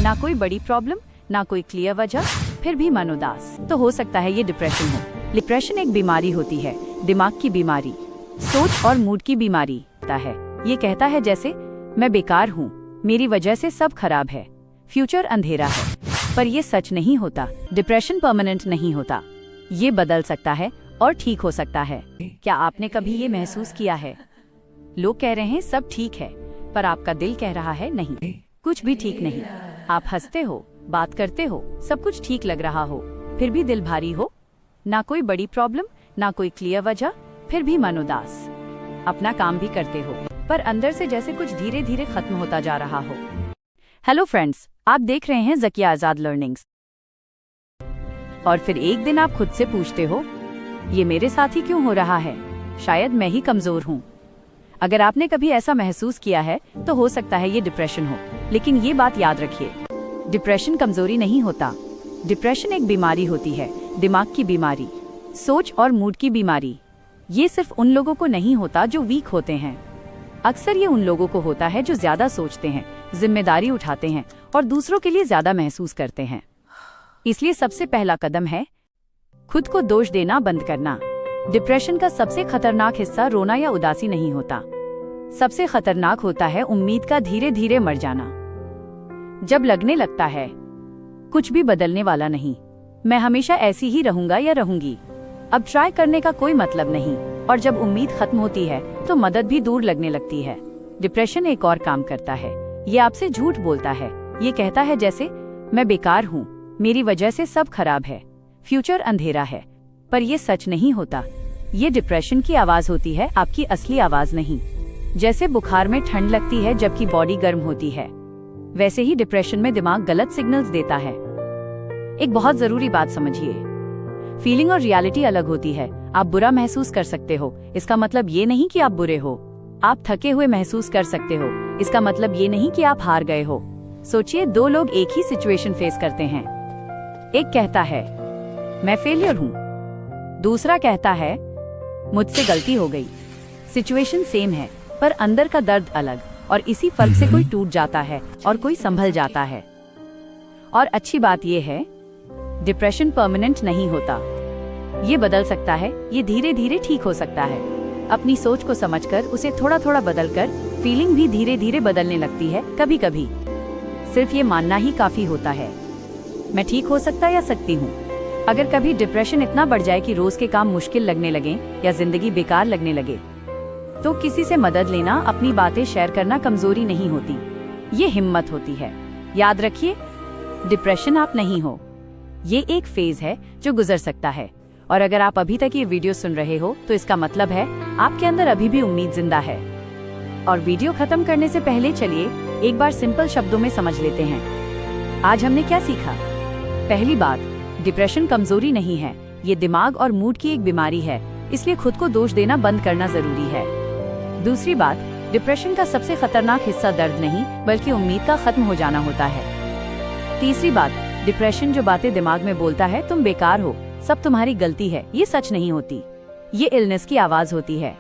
ना कोई बड़ी प्रॉब्लम, ना कोई क्लियर वजह, फिर भी मन उदास। तो हो सकता है ये डिप्रेशन हो। डिप्रेशन एक बीमारी होती है, दिमाग की बीमारी, सोच और मूड की बीमारी है। ये कहता है जैसे मैं बेकार हूँ, मेरी वजह से सब खराब है, फ्यूचर अंधेरा है। पर ये सच नहीं होता। डिप्रेशन परमानेंट नहीं होता, ये बदल सकता है और ठीक हो सकता है। क्या आपने कभी ये महसूस किया है? लोग कह रहे हैं सब ठीक है, पर आपका दिल कह रहा है नहीं, कुछ भी ठीक नहीं। आप हंसते हो, बात करते हो, सब कुछ ठीक लग रहा हो, फिर भी दिल भारी हो। ना कोई बड़ी प्रॉब्लम, ना कोई क्लियर वजह, फिर भी मन उदास। अपना काम भी करते हो, पर अंदर से जैसे कुछ धीरे धीरे खत्म होता जा रहा हो। हेलो फ्रेंड्स, आप देख रहे हैं ज़किया आजाद लर्निंग्स। और फिर एक दिन आप खुद से पूछते हो, ये मेरे साथ ही क्यों हो रहा है? शायद मैं ही कमजोर हूँ। अगर आपने कभी ऐसा महसूस किया है तो हो सकता है ये डिप्रेशन हो। लेकिन ये बात याद रखिए, डिप्रेशन कमजोरी नहीं होता। डिप्रेशन एक बीमारी होती है, दिमाग की बीमारी, सोच और मूड की बीमारी। ये सिर्फ उन लोगों को नहीं होता जो वीक होते हैं। अक्सर ये उन लोगों को होता है जो ज्यादा सोचते हैं, जिम्मेदारी उठाते हैं और दूसरों के लिए ज्यादा महसूस करते हैं। इसलिए सबसे पहला कदम है खुद को दोष देना बंद करना। डिप्रेशन का सबसे खतरनाक हिस्सा रोना या उदासी नहीं होता। सबसे खतरनाक होता है उम्मीद का धीरे धीरे मर जाना। जब लगने लगता है कुछ भी बदलने वाला नहीं, मैं हमेशा ऐसी ही रहूंगा या रहूंगी, अब ट्राई करने का कोई मतलब नहीं, और जब उम्मीद खत्म होती है तो मदद भी दूर लगने लगती है। डिप्रेशन एक और काम करता है, ये आपसे झूठ बोलता है। ये कहता है जैसे मैं बेकार हूँ, मेरी वजह से सब खराब है, फ्यूचर अंधेरा है। पर ये सच नहीं होता। ये डिप्रेशन की आवाज होती है, आपकी असली आवाज नहीं। जैसे बुखार में ठंड लगती है जबकि बॉडी गर्म होती है, वैसे ही डिप्रेशन में दिमाग गलत सिग्नल्स देता है। एक बहुत जरूरी बात समझिए, फीलिंग और रियलिटी अलग होती है। आप बुरा महसूस कर सकते हो, इसका मतलब ये नहीं कि आप बुरे हो। आप थके हुए महसूस कर सकते हो, इसका मतलब ये नहीं कि आप हार गए हो। सोचिए, दो लोग एक ही सिचुएशन फेस करते हैं। एक कहता है मैं फेलियर हूँ, दूसरा कहता है मुझसे गलती हो गई। सिचुएशन सेम है, पर अंदर का दर्द अलग, और इसी फर्क से कोई टूट जाता है और कोई संभल जाता है। और अच्छी बात यह है, डिप्रेशन परमानेंट नहीं होता, ये बदल सकता है, ये धीरे धीरे ठीक हो सकता है। अपनी सोच को समझकर उसे थोड़ा थोड़ा बदलकर फीलिंग भी धीरे धीरे बदलने लगती है। कभी कभी सिर्फ ये मानना ही काफी होता है, मैं ठीक हो सकता या सकती हूँ। अगर कभी डिप्रेशन इतना बढ़ जाए कि रोज के काम मुश्किल लगने लगे या जिंदगी बेकार लगने लगे, तो किसी से मदद लेना, अपनी बातें शेयर करना कमजोरी नहीं होती, ये हिम्मत होती है। याद रखिए, डिप्रेशन आप नहीं हो, ये एक फेज है जो गुजर सकता है। और अगर आप अभी तक ये वीडियो सुन रहे हो तो इसका मतलब है आपके अंदर अभी भी उम्मीद जिंदा है। और वीडियो खत्म करने से पहले चलिए एक बार सिंपल शब्दों में समझ लेते हैं, आज हमने क्या सीखा। पहली बात, डिप्रेशन कमजोरी नहीं है, ये दिमाग और मूड की एक बीमारी है, इसलिए खुद को दोष देना बंद करना जरूरी है। दूसरी बात, डिप्रेशन का सबसे खतरनाक हिस्सा दर्द नहीं बल्कि उम्मीद का खत्म हो जाना होता है। तीसरी बात, डिप्रेशन जो बातें दिमाग में बोलता है तुम बेकार हो, सब तुम्हारी गलती है, ये सच नहीं होती, ये इलनेस की आवाज होती है।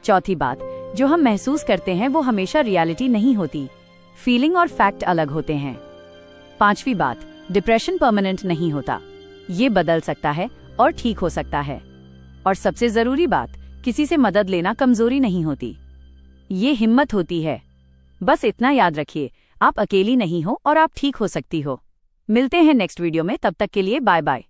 चौथी बात, जो हम महसूस करते हैं वो हमेशा रियलिटी नहीं होती, फीलिंग और फैक्ट अलग होते हैं। पांचवी बात, डिप्रेशन परमानेंट नहीं होता, ये बदल सकता है और ठीक हो सकता है। और सबसे जरूरी बात, किसी से मदद लेना कमजोरी नहीं होती, ये हिम्मत होती है। बस इतना याद रखिए, आप अकेली नहीं हो और आप ठीक हो सकती हो। मिलते हैं नेक्स्ट वीडियो में, तब तक के लिए बाय बाय।